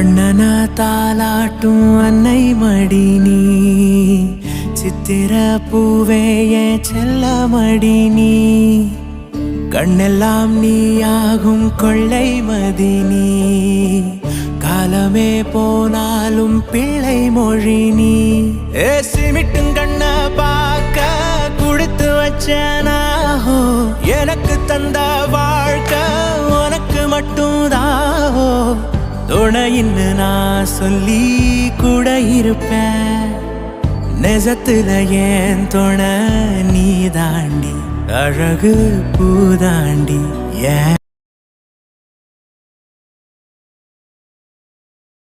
அண்ணன தாலாட்டும் அன்னை மடி நீ சித்திர பூவே என் செல்ல மடி நீ கண்ணெல்லாம் நீயாகும் கொள்ளை மதி நீ காலமே போனாலும் பிள்ளை மொழி நீ சிமிட்டும் கண்ண பார்க்க குடுத்து வச்சனாஹோ எனக்கு தந்த வாழ்க்கை உனக்கு மட்டும் தாஹோ துணையின்னு நான் சொல்லி கூட இருப்பேன் நெசத்துல ஏன் துணை நீ தாண்டி அழகு பூதாண்டி ஏன்